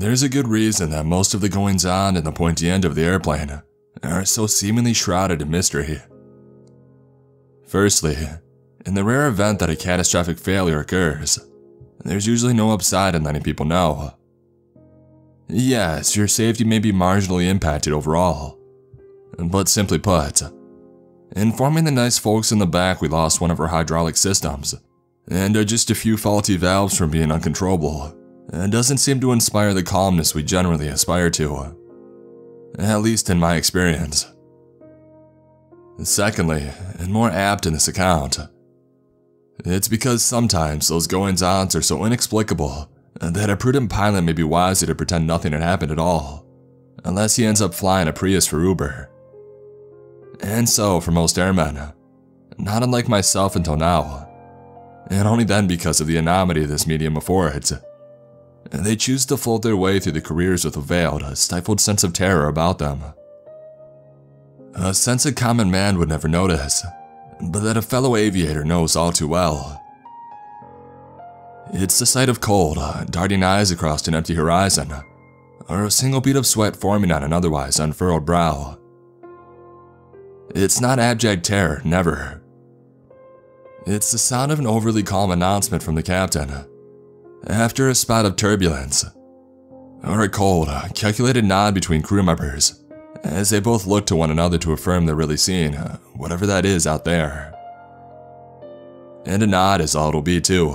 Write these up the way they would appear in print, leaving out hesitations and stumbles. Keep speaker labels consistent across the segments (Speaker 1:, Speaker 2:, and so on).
Speaker 1: There's a good reason that most of the goings-on in the pointy end of the airplane are so seemingly shrouded in mystery. Firstly, in the rare event that a catastrophic failure occurs, there's usually no upside in letting people know. Yes, your safety may be marginally impacted overall, but simply put, informing the nice folks in the back we lost one of our hydraulic systems, and are just a few faulty valves from being uncontrollable, doesn't seem to inspire the calmness we generally aspire to, at least in my experience. Secondly, and more apt in this account, it's because sometimes those goings-ons are so inexplicable that a prudent pilot may be wiser to pretend nothing had happened at all, unless he ends up flying a Prius for Uber. And so, for most airmen, not unlike myself until now, and only then because of the enormity this medium affords, they choose to float their way through the careers with a veiled, stifled sense of terror about them. A sense a common man would never notice, but that a fellow aviator knows all too well. It's the sight of cold, darting eyes across an empty horizon, or a single bead of sweat forming on an otherwise unfurrowed brow. It's not abject terror, never. It's the sound of an overly calm announcement from the captain, after a spot of turbulence, or a cold, calculated nod between crew members, as they both look to one another to affirm they're really seeing whatever that is out there. And a nod is all it'll be too.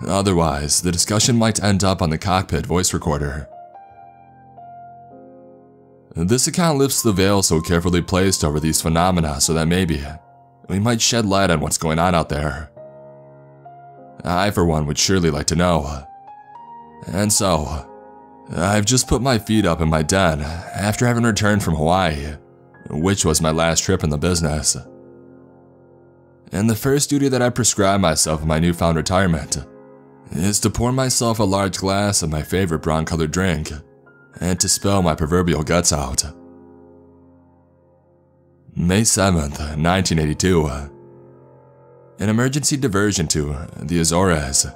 Speaker 1: Otherwise, the discussion might end up on the cockpit voice recorder. This account lifts the veil so carefully placed over these phenomena so that maybe we might shed light on what's going on out there. I, for one, would surely like to know. And so, I've just put my feet up in my den after having returned from Hawaii, which was my last trip in the business. And the first duty that I prescribe myself in my newfound retirement is to pour myself a large glass of my favorite brown-colored drink and to spill my proverbial guts out. May 7th, 1982. An emergency diversion to the Azores.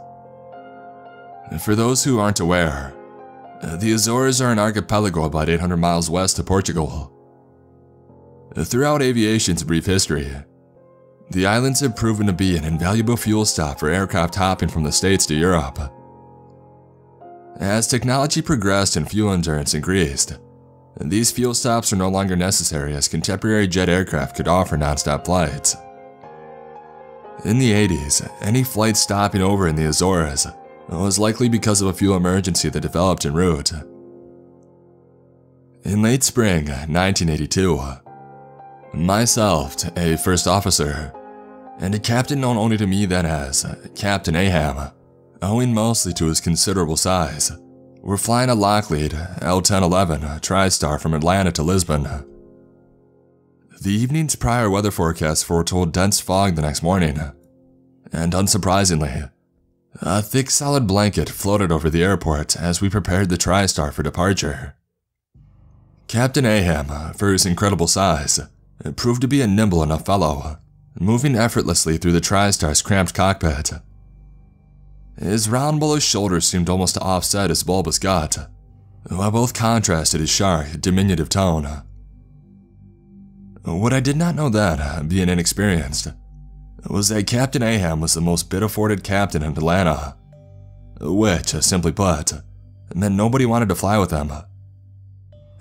Speaker 1: For those who aren't aware, the Azores are an archipelago about 800 miles west of Portugal. Throughout aviation's brief history, the islands have proven to be an invaluable fuel stop for aircraft hopping from the States to Europe. As technology progressed and fuel endurance increased, these fuel stops are no longer necessary as contemporary jet aircraft could offer non-stop flights. In the 80s, any flight stopping over in the Azores was likely because of a fuel emergency that developed en route. In late spring 1982, myself, a first officer, and a captain known only to me then as Captain Aham, owing mostly to his considerable size, were flying a Lockheed L-1011 TriStar from Atlanta to Lisbon. The evening's prior weather forecast foretold dense fog the next morning, and unsurprisingly, a thick solid blanket floated over the airport as we prepared the TriStar for departure. Captain Aham, for his incredible size, proved to be a nimble enough fellow, moving effortlessly through the TriStar's cramped cockpit. His round bullish shoulders seemed almost to offset his bulbous gut, while both contrasted his sharp, diminutive tone. What I did not know then, being inexperienced, was that Captain Aham was the most bid-afforded captain in Atlanta, which, simply put, meant nobody wanted to fly with him.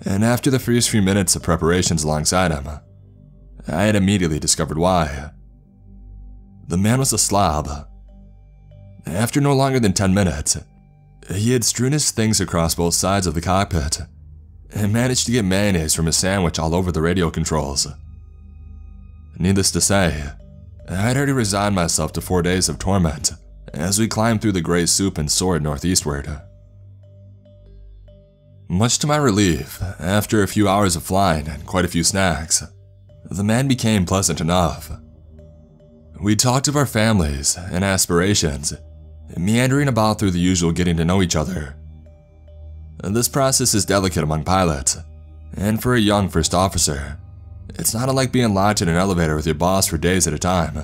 Speaker 1: And after the first few minutes of preparations alongside him, I had immediately discovered why. The man was a slob. After no longer than 10 minutes, he had strewn his things across both sides of the cockpit and managed to get mayonnaise from his sandwich all over the radio controls. Needless to say, I had already resigned myself to 4 days of torment as we climbed through the gray soup and soared northeastward. Much to my relief, after a few hours of flying and quite a few snacks, the man became pleasant enough. We talked of our families and aspirations, meandering about through the usual getting to know each other. This process is delicate among pilots, and for a young first officer, it's not unlike being locked in an elevator with your boss for days at a time.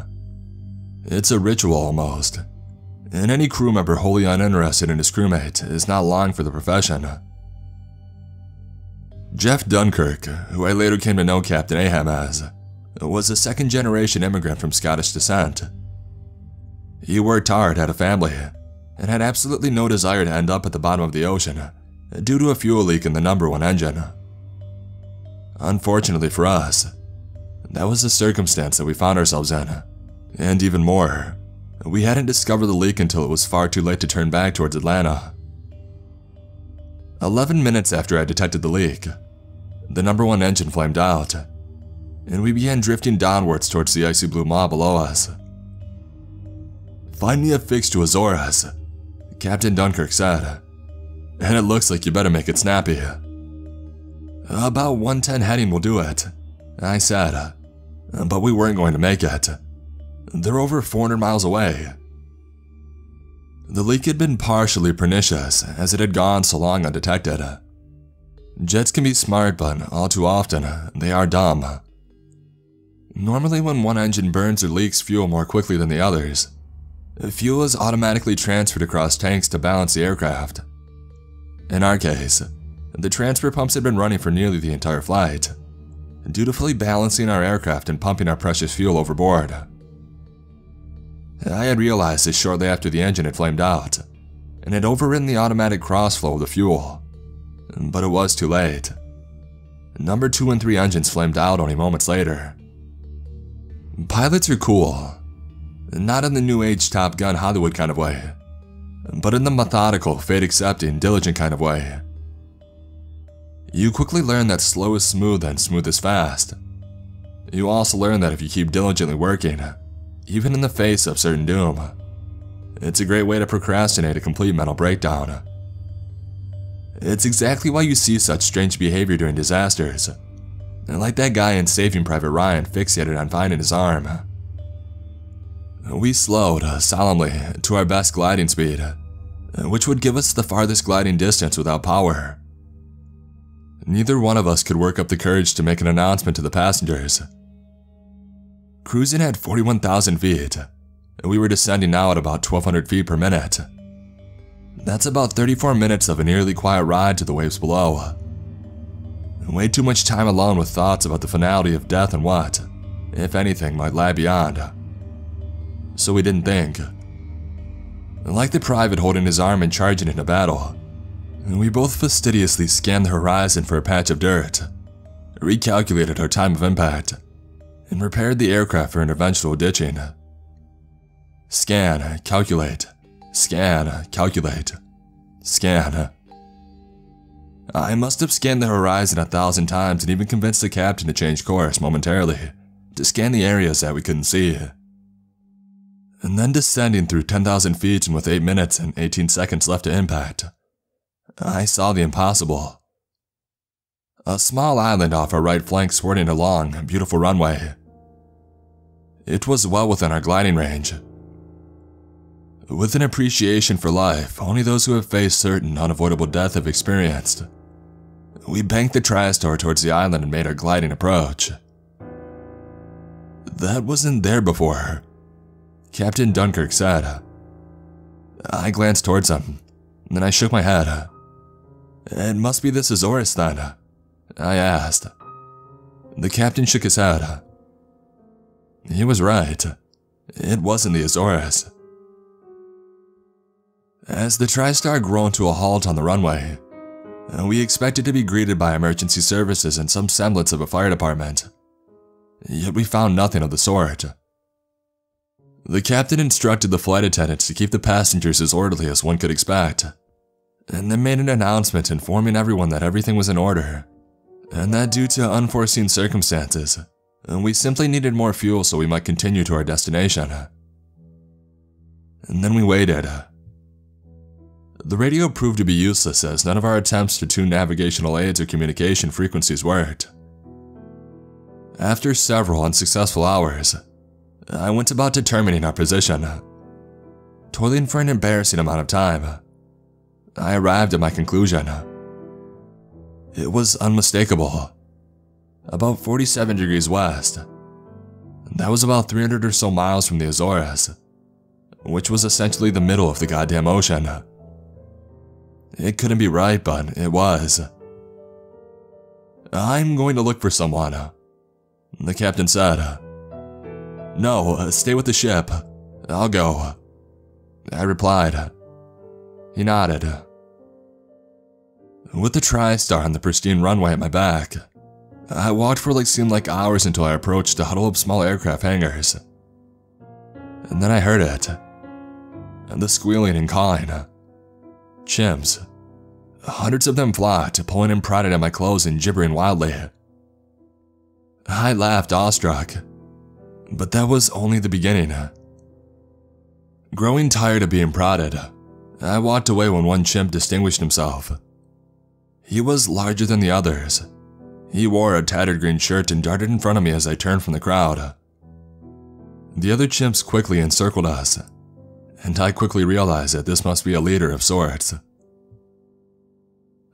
Speaker 1: It's a ritual almost, and any crew member wholly uninterested in his crewmate is not long for the profession. Jeff Dunkirk, who I later came to know Captain Aham as, was a second-generation immigrant from Scottish descent. He worked hard, had a family, and had absolutely no desire to end up at the bottom of the ocean due to a fuel leak in the number 1 engine. Unfortunately for us, that was the circumstance that we found ourselves in, and even more, we hadn't discovered the leak until it was far too late to turn back towards Atlanta. 11 minutes after I detected the leak, the number 1 engine flamed out, and we began drifting downwards towards the icy blue maw below us. "Find me a fix to Azores," Captain Dunkirk said, "and it looks like you better make it snappy." "About 110 heading will do it," I said, but we weren't going to make it. They're over 400 miles away. The leak had been partially pernicious, as it had gone so long undetected. Jets can be smart, but all too often, they are dumb. Normally when one engine burns or leaks fuel more quickly than the others, fuel is automatically transferred across tanks to balance the aircraft. In our case, the transfer pumps had been running for nearly the entire flight, dutifully balancing our aircraft and pumping our precious fuel overboard. I had realized this shortly after the engine had flamed out, and had overridden the automatic crossflow of the fuel, but it was too late. Number 2 and 3 engines flamed out only moments later. Pilots are cool, not in the new age Top Gun Hollywood kind of way, but in the methodical, fate-accepting, diligent kind of way. You quickly learn that slow is smooth and smooth is fast. You also learn that if you keep diligently working, even in the face of certain doom, it's a great way to procrastinate a complete mental breakdown. It's exactly why you see such strange behavior during disasters, like that guy in Saving Private Ryan fixated on finding his arm. We slowed, solemnly, to our best gliding speed, which would give us the farthest gliding distance without power. Neither one of us could work up the courage to make an announcement to the passengers. Cruising at 41,000 feet, we were descending now at about 1,200 feet per minute. That's about 34 minutes of an eerily quiet ride to the waves below. Way too much time alone with thoughts about the finality of death and what, if anything, might lie beyond. So we didn't think. Like the private holding his arm and charging into battle, we both fastidiously scanned the horizon for a patch of dirt, recalculated our time of impact, and prepared the aircraft for an eventual ditching. Scan, calculate, scan, calculate, scan. I must have scanned the horizon 1,000 times and even convinced the captain to change course momentarily to scan the areas that we couldn't see. And then descending through 10,000 feet and with 8 minutes and 18 seconds left to impact, I saw the impossible. A small island off our right flank sporting a long, beautiful runway. It was well within our gliding range. With an appreciation for life only those who have faced certain unavoidable death have experienced, we banked the TriStar towards the island and made our gliding approach. "That wasn't there before," Captain Dunkirk said. I glanced towards him, then I shook my head. "It must be this Azores then," I asked. The captain shook his head. He was right. It wasn't the Azores. As the TriStar groaned to a halt on the runway, we expected to be greeted by emergency services and some semblance of a fire department. Yet we found nothing of the sort. The captain instructed the flight attendants to keep the passengers as orderly as one could expect, and then made an announcement informing everyone that everything was in order, and that due to unforeseen circumstances, we simply needed more fuel so we might continue to our destination. And then we waited. The radio proved to be useless as none of our attempts to tune navigational aids or communication frequencies worked. After several unsuccessful hours, I went about determining our position. Toiling for an embarrassing amount of time, I arrived at my conclusion. It was unmistakable. About 47 degrees west. That was about 300 or so miles from the Azores, which was essentially the middle of the goddamn ocean. It couldn't be right, but it was. "I'm going to look for someone," the captain said. "No, stay with the ship. I'll go," I replied. He nodded. With the TriStar and the pristine runway at my back, I walked for what seemed like hours until I approached a huddle of small aircraft hangars. And then I heard it. The squealing and cawing. Chimps. Hundreds of them flocked, pulling and prodding at my clothes and gibbering wildly. I laughed, awestruck. But that was only the beginning. Growing tired of being prodded, I walked away when one chimp distinguished himself. He was larger than the others. He wore a tattered green shirt and darted in front of me as I turned from the crowd. The other chimps quickly encircled us, and I quickly realized that this must be a leader of sorts.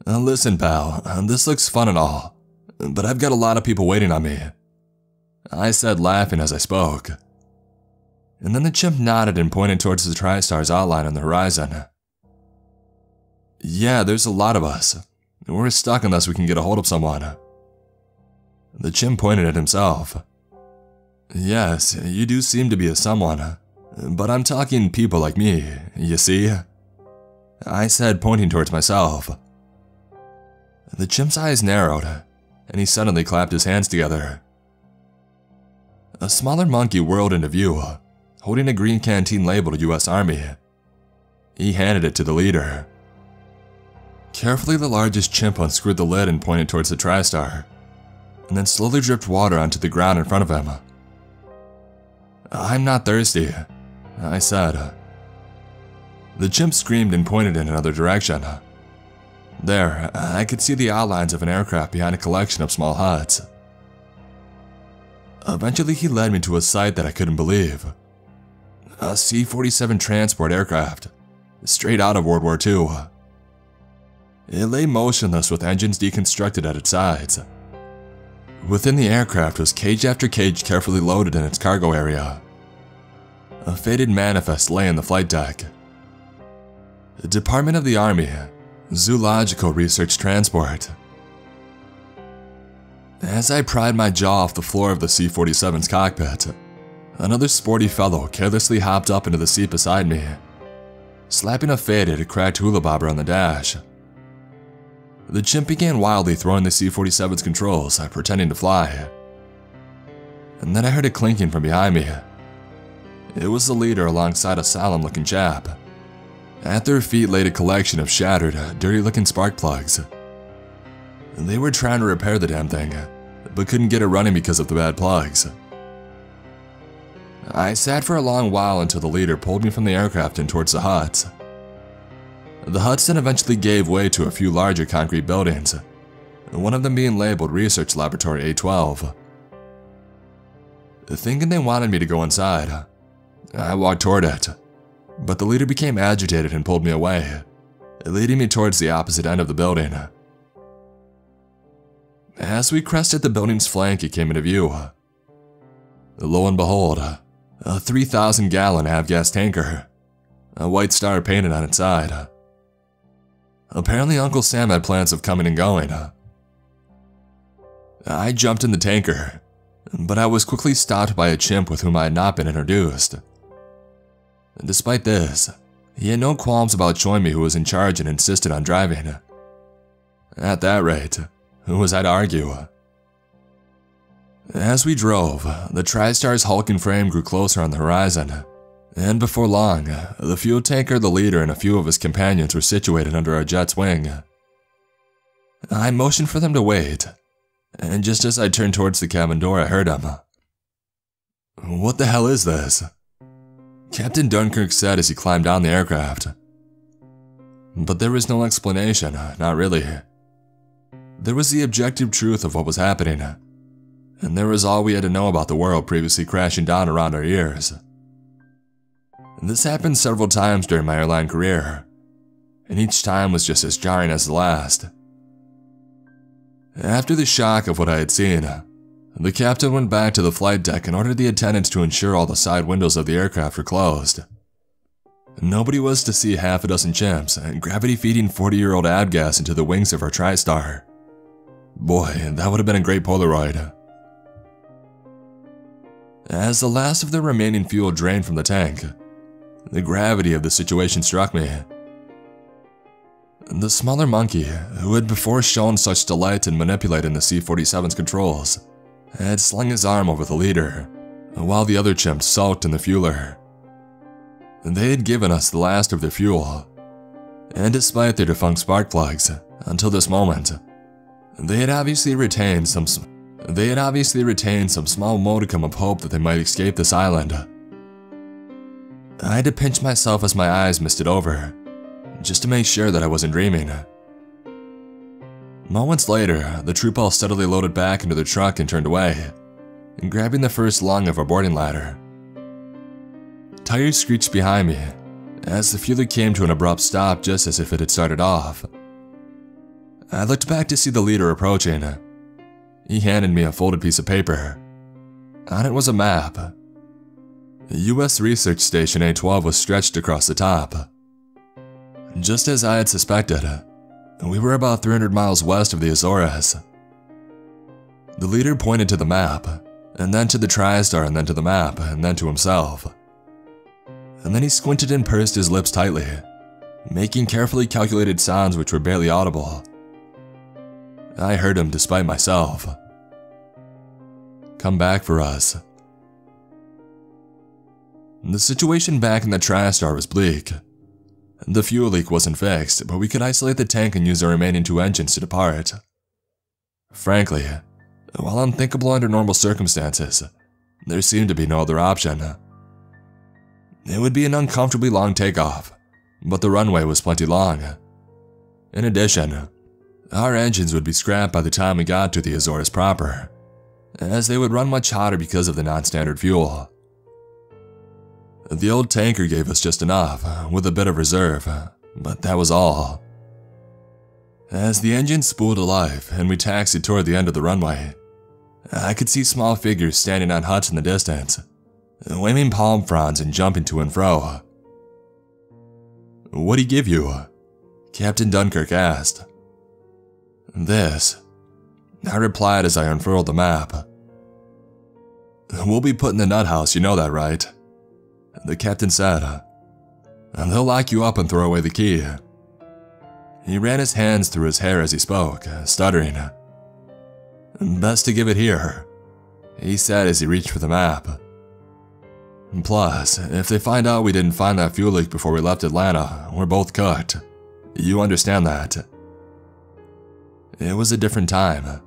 Speaker 1: "Listen, pal, this looks fun and all, but I've got a lot of people waiting on me," I said, laughing as I spoke. And then the chimp nodded and pointed towards the TriStar's outline on the horizon. "Yeah, there's a lot of us. We're stuck unless we can get a hold of someone." The chimp pointed at himself. "Yes, you do seem to be a someone, but I'm talking people like me, you see?" I said, pointing towards myself. The chimp's eyes narrowed, and he suddenly clapped his hands together. A smaller monkey whirled into view, holding a green canteen labeled US Army. He handed it to the leader. Carefully, the largest chimp unscrewed the lid and pointed towards the TriStar, and then slowly dripped water onto the ground in front of him. "I'm not thirsty," I said. The chimp screamed and pointed in another direction. There, I could see the outlines of an aircraft behind a collection of small huts. Eventually, he led me to a sight that I couldn't believe. A C-47 transport aircraft, straight out of World War II. It lay motionless with engines deconstructed at its sides. Within the aircraft was cage after cage carefully loaded in its cargo area. A faded manifest lay on the flight deck. The Department of the Army, Zoological Research Transport. As I pried my jaw off the floor of the C-47's cockpit, another sporty fellow carelessly hopped up into the seat beside me, slapping a faded, cracked hula bobber on the dash. The chimp began wildly throwing the C-47's controls, pretending to fly. And then I heard a clinking from behind me. It was the leader alongside a solemn-looking chap. At their feet laid a collection of shattered, dirty-looking spark plugs. They were trying to repair the damn thing, but couldn't get it running because of the bad plugs. I sat for a long while until the leader pulled me from the aircraft and towards the huts. The huts then eventually gave way to a few larger concrete buildings, one of them being labeled Research Laboratory A-12. Thinking they wanted me to go inside, I walked toward it, but the leader became agitated and pulled me away, leading me towards the opposite end of the building. As we crested the building's flank, it came into view. Lo and behold, a 3,000-gallon avgas tanker, a white star painted on its side. Apparently Uncle Sam had plans of coming and going. I jumped in the tanker, but I was quickly stopped by a chimp with whom I had not been introduced. Despite this, he had no qualms about showing me who was in charge and insisted on driving. At that rate, who was I to argue? As we drove, the TriStar's hulking frame grew closer on the horizon, and before long, the fuel tanker, the leader, and a few of his companions were situated under our jet's wing. I motioned for them to wait, and just as I turned towards the cabin door, I heard him. "What the hell is this?" Captain Dunkirk said as he climbed down the aircraft. But there was no explanation, not really. There was the objective truth of what was happening, and there was all we had to know about the world previously crashing down around our ears. This happened several times during my airline career, and each time was just as jarring as the last. After the shock of what I had seen, the captain went back to the flight deck and ordered the attendants to ensure all the side windows of the aircraft were closed, Nobody was to see half a dozen chimps gravity-feeding 40-year-old abgas into the wings of our TriStar. Boy, that would have been a great Polaroid. As the last of the remaining fuel drained from the tank, the gravity of the situation struck me. The smaller monkey, who had before shown such delight in manipulating the C-47's controls, had slung his arm over the leader, while the other chimps sulked in the fueler. They had given us the last of their fuel, and despite their defunct spark plugs, until this moment, they had obviously retained some small modicum of hope that they might escape this island. I had to pinch myself as my eyes misted over, just to make sure that I wasn't dreaming. Moments later, the troop all steadily loaded back into their truck and turned away, grabbing the first lung of our boarding ladder. Tires screeched behind me, as the fueler came to an abrupt stop just as if it had started off. I looked back to see the leader approaching. He handed me a folded piece of paper. On it was a map. U.S. Research Station A-12 was stretched across the top. Just as I had suspected, we were about 300 miles west of the Azores. The leader pointed to the map, and then to the TriStar, and then to the map, and then to himself. And then he squinted and pursed his lips tightly, making carefully calculated sounds which were barely audible. I heard him despite myself. Come back for us. The situation back in the TriStar was bleak. The fuel leak wasn't fixed, but we could isolate the tank and use our remaining 2 engines to depart. Frankly, while unthinkable under normal circumstances, there seemed to be no other option. It would be an uncomfortably long takeoff, but the runway was plenty long. In addition, our engines would be scrapped by the time we got to the Azores proper, as they would run much hotter because of the non-standard fuel. The old tanker gave us just enough, with a bit of reserve, but that was all. As the engine spooled to life and we taxied toward the end of the runway, I could see small figures standing on huts in the distance, waving palm fronds and jumping to and fro. "What'd he give you?" Captain Dunkirk asked. "This," I replied as I unfurled the map. "We'll be put in the nut house, you know that, right?" The captain said. "And they'll lock you up and throw away the key." He ran his hands through his hair as he spoke, stuttering. "Best to give it here," he said as he reached for the map. "Plus, if they find out we didn't find that fuel leak before we left Atlanta, we're both cooked. You understand that?" It was a different time.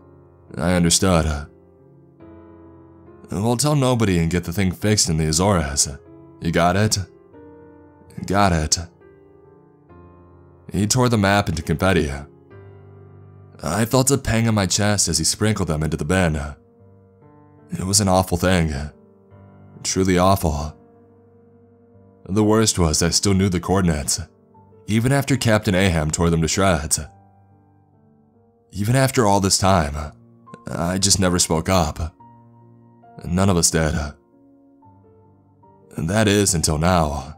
Speaker 1: I understood. "We'll tell nobody and get the thing fixed in the Azores. You got it?" "Got it." He tore the map into confetti. I felt a pang in my chest as he sprinkled them into the bin. It was an awful thing. Truly awful. The worst was I still knew the coordinates, even after Captain Aham tore them to shreds. Even after all this time, I just never spoke up. None of us did. That is, until now.